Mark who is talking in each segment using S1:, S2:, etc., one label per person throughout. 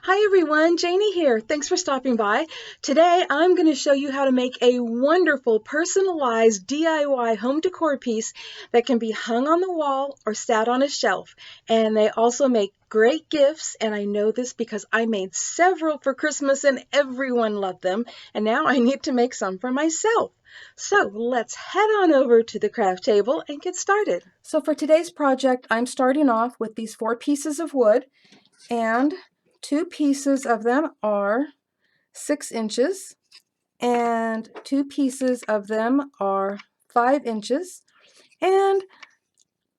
S1: Hi everyone, Janie here. Thanks for stopping by. Today I'm going to show you how to make a wonderful personalized DIY home decor piece that can be hung on the wall or sat on a shelf. And they also make great gifts, and I know this because I made several for Christmas and everyone loved them, and now I need to make some for myself. So let's head on over to the craft table and get started. So for today's project, I'm starting off with these 4 pieces of wood, and 2 pieces of them are 6 inches, and 2 pieces of them are 5 inches, and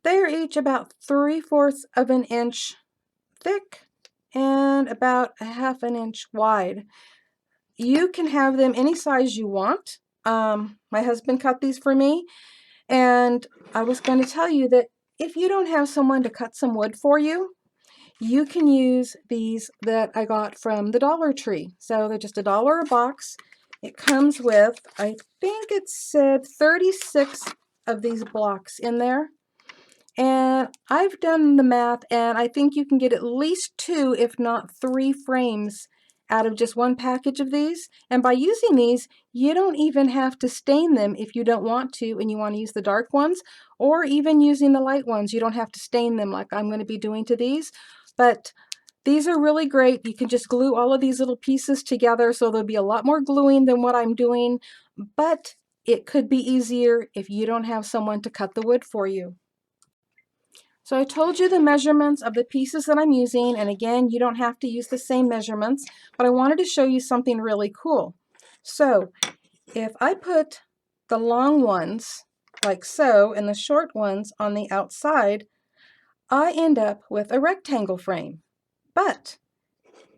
S1: they're each about 3/4 of an inch thick and about a half an inch wide. You can have them any size you want. My husband cut these for me, and I was going to tell you that if you don't have someone to cut some wood for you, you can use these that I got from the Dollar Tree. So they're just $1 a box. It comes with, I think it said 36 of these blocks in there. And I've done the math, and I think you can get at least 2, if not 3 frames out of just one package of these. And by using these, you don't even have to stain them if you don't want to and you want to use the dark ones, or even using the light ones. You don't have to stain them like I'm going to be doing to these. But these are really great. You can just glue all of these little pieces together, so there'll be a lot more gluing than what I'm doing, but it could be easier if you don't have someone to cut the wood for you. So I told you the measurements of the pieces that I'm using, and again, you don't have to use the same measurements, but I wanted to show you something really cool. So if I put the long ones like so and the short ones on the outside, I end up with a rectangle frame. But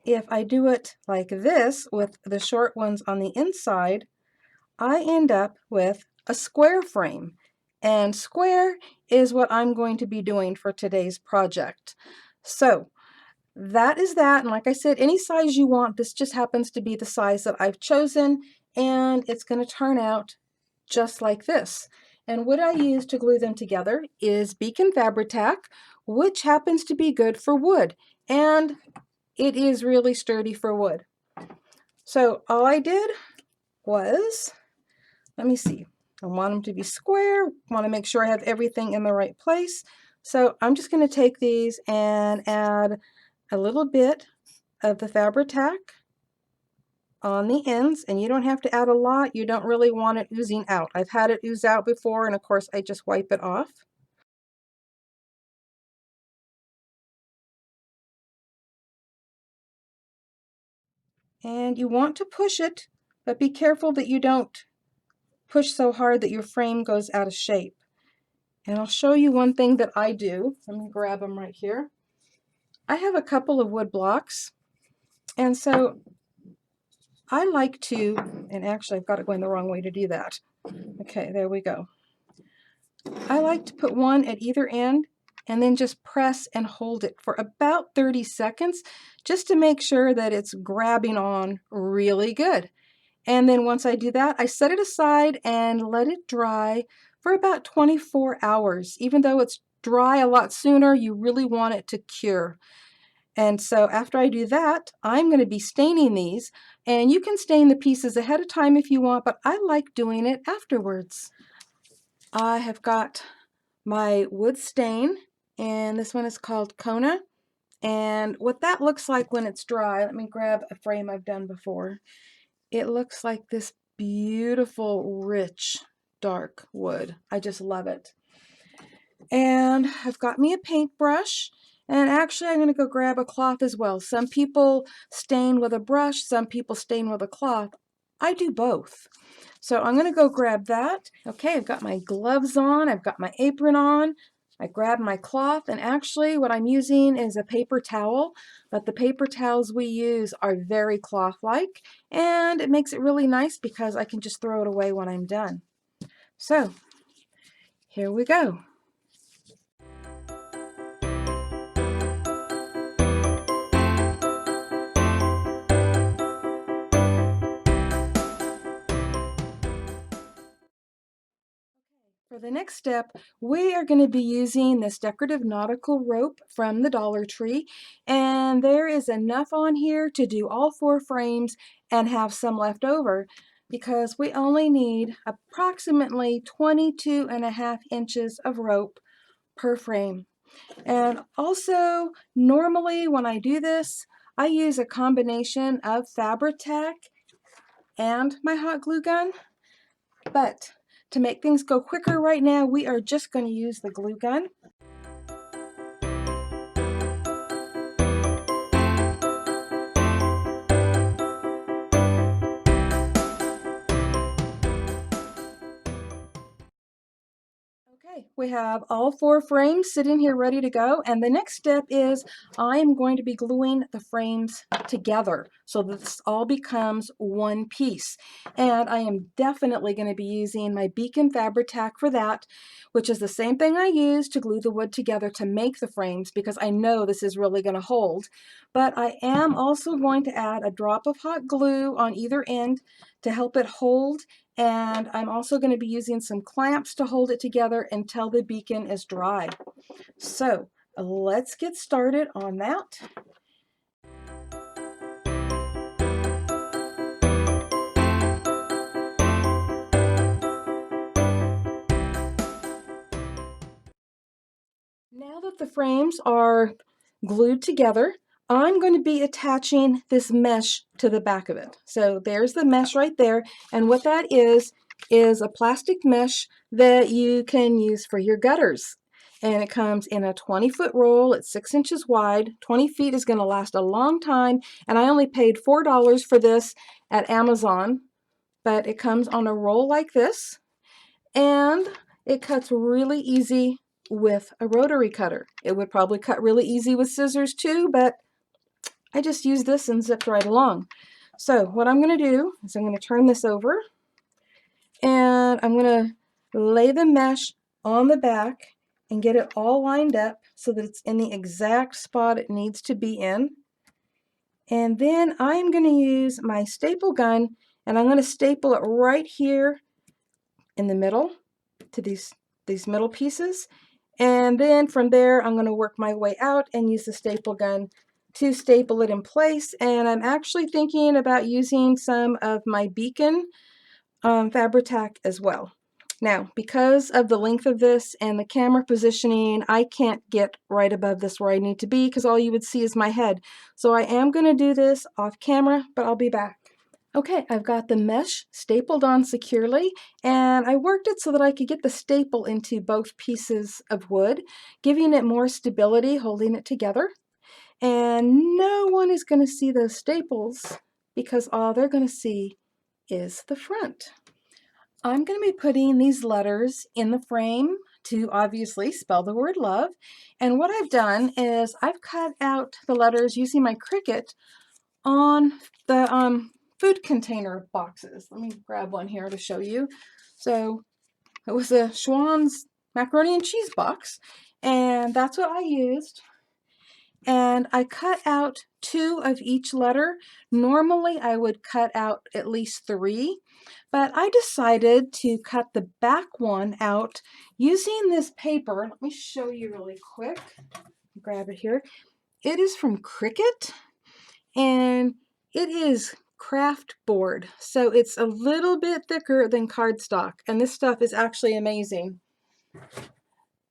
S1: if I do it like this with the short ones on the inside, I end up with a square frame. And square is what I'm going to be doing for today's project. So that is that. And like I said, any size you want. This just happens to be the size that I've chosen, and it's going to turn out just like this. And what I use to glue them together is Beacon Fabri-Tac, which happens to be good for wood, and it is really sturdy for wood. So all I did was, let me see, I want them to be square, want to make sure I have everything in the right place. So I'm just going to take these and add a little bit of the Fabri-Tac on the ends, and you don't have to add a lot. You don't really want it oozing out. I've had it ooze out before, and of course I just wipe it off. And you want to push it, but be careful that you don't push so hard that your frame goes out of shape. And I'll show you one thing that I do. Let me grab them right here. I have a couple of wood blocks, and so I like to, and actually I've got it going the wrong way to do that. Okay, there we go. I like to put one at either end and then just press and hold it for about 30 seconds just to make sure that it's grabbing on really good. And then once I do that, I set it aside and let it dry for about 24 hours. Even though it's dry a lot sooner, you really want it to cure. And so after I do that, I'm going to be staining these, and you can stain the pieces ahead of time if you want, but I like doing it afterwards. I have got my wood stain, and this one is called Kona. And what that looks like when it's dry, let me grab a frame I've done before. It looks like this beautiful, rich, dark wood. I just love it. And I've got me a paintbrush, and actually I'm going to go grab a cloth as well. Some people stain with a brush, some people stain with a cloth. I do both. So I'm going to go grab that. Okay, I've got my gloves on, I've got my apron on. I grab my cloth, and actually what I'm using is a paper towel, but the paper towels we use are very cloth-like, and it makes it really nice because I can just throw it away when I'm done. So here we go. For the next step, we are going to be using this decorative nautical rope from the Dollar Tree, and there is enough on here to do all 4 frames and have some left over because we only need approximately 22.5 inches of rope per frame. And also, normally when I do this, I use a combination of Fabri-Tac and my hot glue gun. But to make things go quicker right now, we are just going to use the glue gun. Okay, we have all 4 frames sitting here ready to go, and the next step is I'm going to be gluing the frames together so that this all becomes one piece. And I am definitely going to be using my Beacon Fabri-Tac for that, which is the same thing I use to glue the wood together to make the frames because I know this is really going to hold. But I am also going to add a drop of hot glue on either end to help it hold, and I'm also going to be using some clamps to hold it together until the beacon is dry. So let's get started on that. Now that the frames are glued together, I'm going to be attaching this mesh to the back of it. So there's the mesh right there, and what that is a plastic mesh that you can use for your gutters. And it comes in a 20-foot roll. It's 6 inches wide. 20 feet is going to last a long time, and I only paid $4 for this at Amazon, but it comes on a roll like this, and it cuts really easy with a rotary cutter. It would probably cut really easy with scissors too, but I just used this and zipped right along. So what I'm going to do is I'm going to turn this over, and I'm going to lay the mesh on the back and get it all lined up so that it's in the exact spot it needs to be in. And then I'm going to use my staple gun, and I'm going to staple it right here in the middle to these middle pieces. And then from there, I'm going to work my way out and use the staple gun to staple it in place. And I'm actually thinking about using some of my Beacon Fabri-Tac as well. Now, because of the length of this and the camera positioning, I can't get right above this where I need to be because all you would see is my head. So I am going to do this off camera, but I'll be back. Okay, I've got the mesh stapled on securely, and I worked it so that I could get the staple into both pieces of wood, giving it more stability, holding it together. And no one is going to see those staples because all they're going to see is the front. I'm going to be putting these letters in the frame to obviously spell the word love. And what I've done is I've cut out the letters using my Cricut on the food container boxes. Let me grab one here to show you. So it was a Schwann's macaroni and cheese box, and that's what I used. And I cut out 2 of each letter. Normally I would cut out at least 3, but I decided to cut the back one out using this paper. Let me show you really quick. Grab it here. It is from Cricut, and it is craft board, so it's a little bit thicker than cardstock, and this stuff is actually amazing.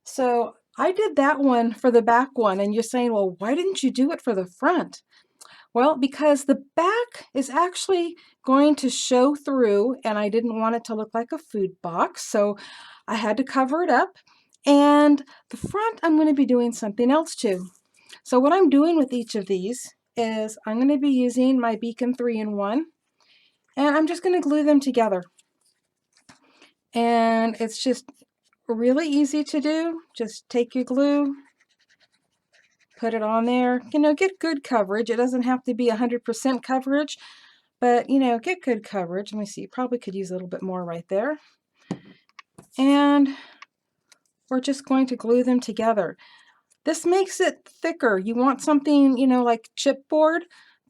S1: So I did that one for the back one, and you're saying, well, why didn't you do it for the front? Well, because the back is actually going to show through, and I didn't want it to look like a food box, so I had to cover it up. And the front, I'm going to be doing something else too. So what I'm doing with each of these is I'm going to be using my Beacon 3-in-1, and I'm just going to glue them together. And it's just really easy to do. Just take your glue, put it on there, get good coverage. It doesn't have to be 100% coverage, but get good coverage. Let me see, you probably could use a little bit more right there. And we're just going to glue them together. This makes it thicker. You want something, like chipboard,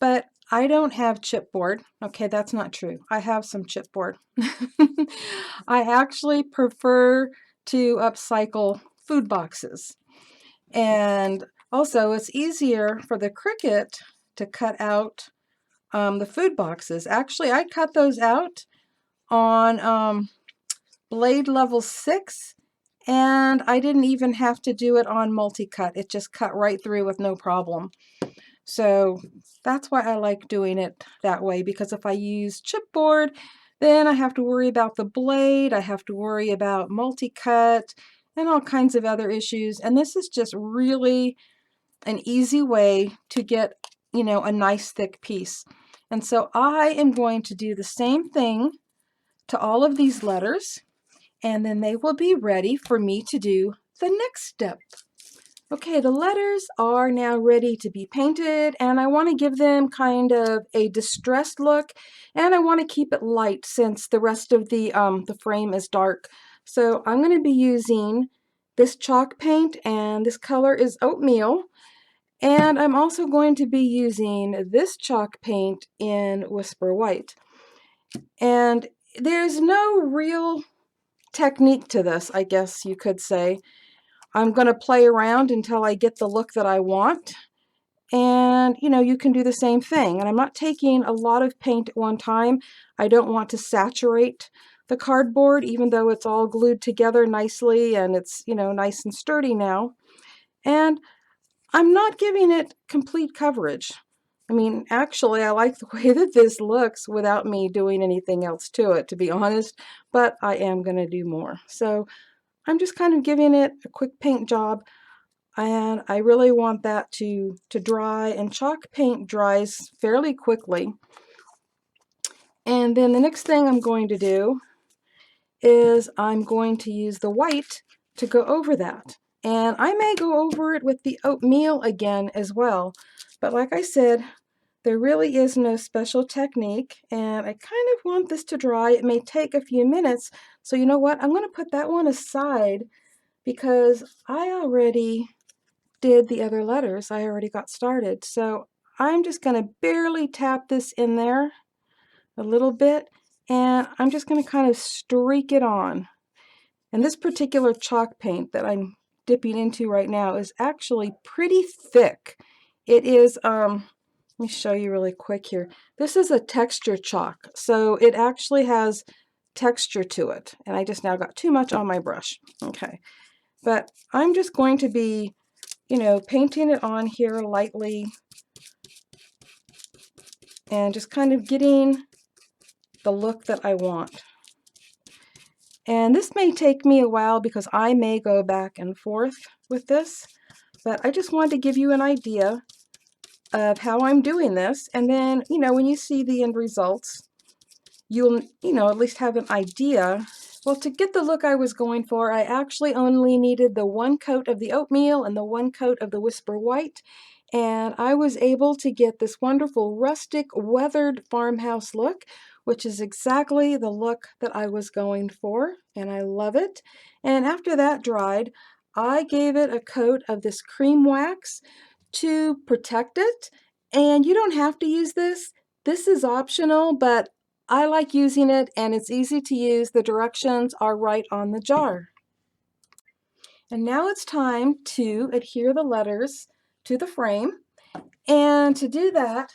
S1: but I don't have chipboard. Okay, that's not true. I have some chipboard. I actually prefer
S2: to upcycle food boxes. And also it's easier for the Cricut to cut out the food boxes. Actually, I cut those out on blade level 6, and I didn't even have to do it on multi-cut. It just cut right through with no problem. So that's why I like doing it that way, because if I use chipboard, then I have to worry about the blade, I have to worry about multi-cut, and all kinds of other issues. And this is just really an easy way to get, you know, a nice thick piece. And so I am going to do the same thing to all of these letters, and then they will be ready for me to do the next step. Okay, the letters are now ready to be painted, and I want to give them kind of a distressed look, and I want to keep it light since the rest of the frame is dark. So I'm going to be using this chalk paint, and this color is oatmeal. And I'm also going to be using this chalk paint in Whisper White. And there's no real technique to this, I guess you could say. I'm going to play around until I get the look that I want. And, you know, you can do the same thing. And I'm not taking a lot of paint at one time. I don't want to saturate the cardboard, even though it's all glued together nicely and it's, you know, nice and sturdy now. And I'm not giving it complete coverage. I mean, actually, I like the way that this looks without me doing anything else to it, to be honest, but I am going to do more. So I'm just kind of giving it a quick paint job, and I really want that to dry, and chalk paint dries fairly quickly. And then the next thing I'm going to do is I'm going to use the white to go over that. And I may go over it with the oatmeal again as well. But like I said, there really is no special technique, and I kind of want this to dry. It may take a few minutes, so you know what? I'm going to put that one aside because I already did the other letters. I already got started. So I'm just going to barely tap this in there a little bit, and I'm just going to kind of streak it on. And this particular chalk paint that I'm dipping into right now is actually pretty thick. It is, let me show you really quick here. This is a texture chalk, so it actually has texture to it. And I just now got too much on my brush. Okay, but I'm just going to be, you know, painting it on here lightly and just kind of getting the look that I want. And this may take me a while because I may go back and forth with this, but I just wanted to give you an idea of how I'm doing this. And then, you know, when you see the end results, you'll, you know, at least have an idea. Well, to get the look I was going for, I actually only needed the one coat of the oatmeal and the one coat of the Whisper White. And I was able to get this wonderful rustic weathered farmhouse look, which is exactly the look that I was going for, and I love it. And after that dried, I gave it a coat of this cream wax to protect it. And you don't have to use this. This is optional, but I like using it, and it's easy to use. The directions are right on the jar. And now it's time to adhere the letters to the frame. And to do that,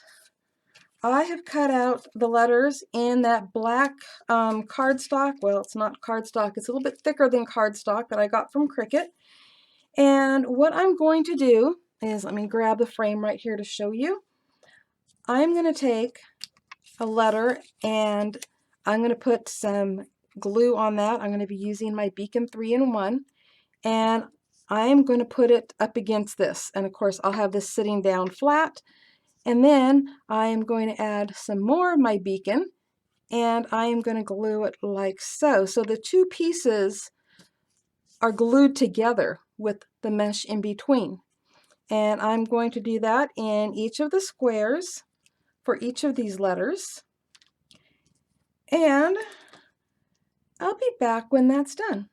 S2: I have cut out the letters in that black cardstock. Well, it's not cardstock. It's a little bit thicker than cardstock that I got from Cricut. And what I'm going to do is, let me grab the frame right here to show you. I'm going to take a letter and I'm going to put some glue on that. I'm going to be using my Beacon 3-in-1, and I am going to put it up against this. And of course, I'll have this sitting down flat. And then I am going to add some more of my beacon, and I am going to glue it like so. So the two pieces are glued together with the mesh in between. And I'm going to do that in each of the squares for each of these letters. And I'll be back when that's done.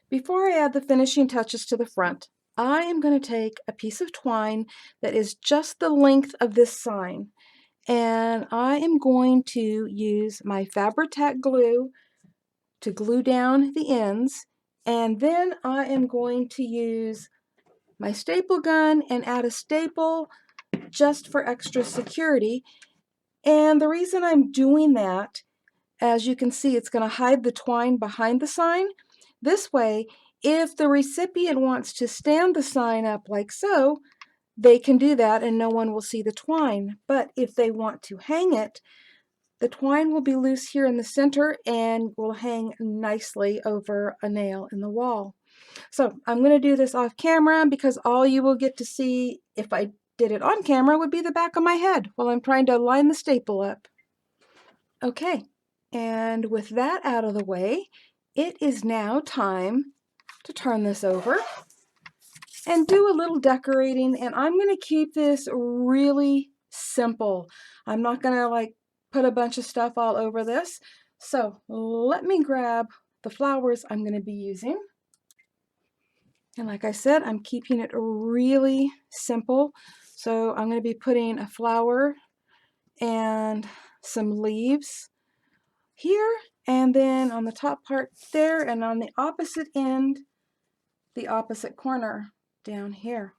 S2: Before I add the finishing touches to the front, I am going to take a piece of twine that is just the length of this sign, and I am going to use my Fabri-Tac glue to glue down the ends, And then I am going to use my staple gun and add a staple just for extra security. And the reason I'm doing that, as you can see, it's going to hide the twine behind the sign. This way, if the recipient wants to stand the sign up like so, they can do that and no one will see the twine. But if they want to hang it, the twine will be loose here in the center and will hang nicely over a nail in the wall. So I'm going to do this off camera because all you will get to see if I did it on camera would be the back of my head while I'm trying to line the staple up. Okay, and with that out of the way, it is now time to turn this over and do a little decorating, and I'm going to keep this really simple. I'm not going to like put a bunch of stuff all over this. So let me grab the flowers I'm going to be using. And like I said, I'm keeping it really simple. So I'm going to be putting a flower and some leaves here, and then on the top part there, and on the opposite end, the opposite corner down here.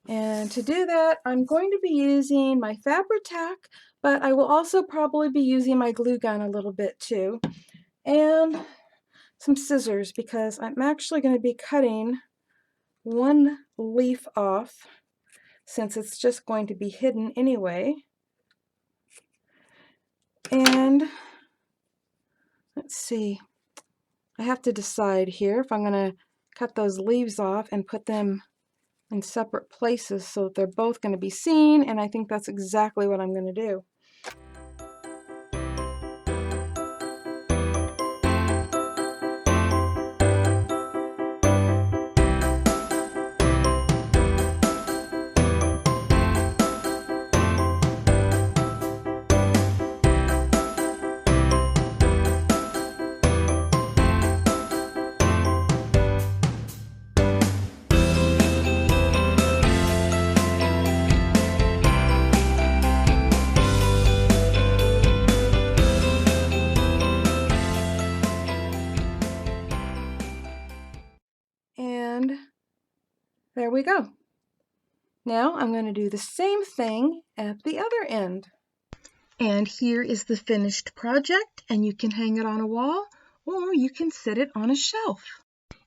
S2: And to do that, I'm going to be using my Fabri-Tac, but I will also probably be using my glue gun a little bit too, and some scissors, because I'm actually going to be cutting one leaf off since it's just going to be hidden anyway. And let's see, I have to decide here if I'm going to cut those leaves off and put them in separate places so that they're both going to be seen, and I think that's exactly what I'm going to do. And there we go. Now I'm going to do the same thing at the other end.
S1: And here is the finished project, and you can hang it on a wall or you can sit it on a shelf.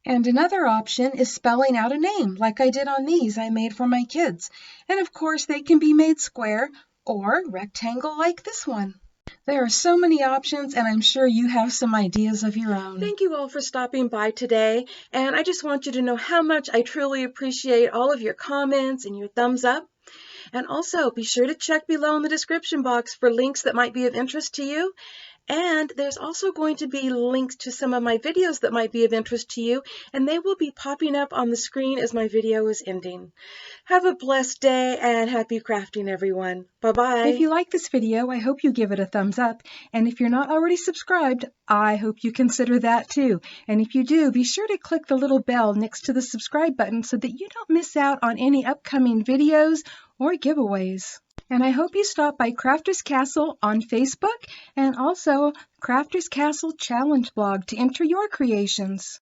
S1: And another option is spelling out a name like I did on these I made for my kids. And of course they can be made square or rectangle like this one. There are so many options, and I'm sure you have some ideas of your own. Thank you all for stopping by today, and I just want you to know how much I truly appreciate all of your comments and your thumbs up. And also be sure to check below in the description box for links that might be of interest to you. And there's also going to be links to some of my videos that might be of interest to you, and they will be popping up on the screen as my video is ending. Have a blessed day and happy crafting, everyone. Bye-bye. If you like this video, I hope you give it a thumbs up. And if you're not already subscribed, I hope you consider that too. And if you do, be sure to click the little bell next to the subscribe button so that you don't miss out on any upcoming videos or giveaways. And I hope you stop by Crafters Castle on Facebook and also Crafters Castle Challenge blog to enter your creations.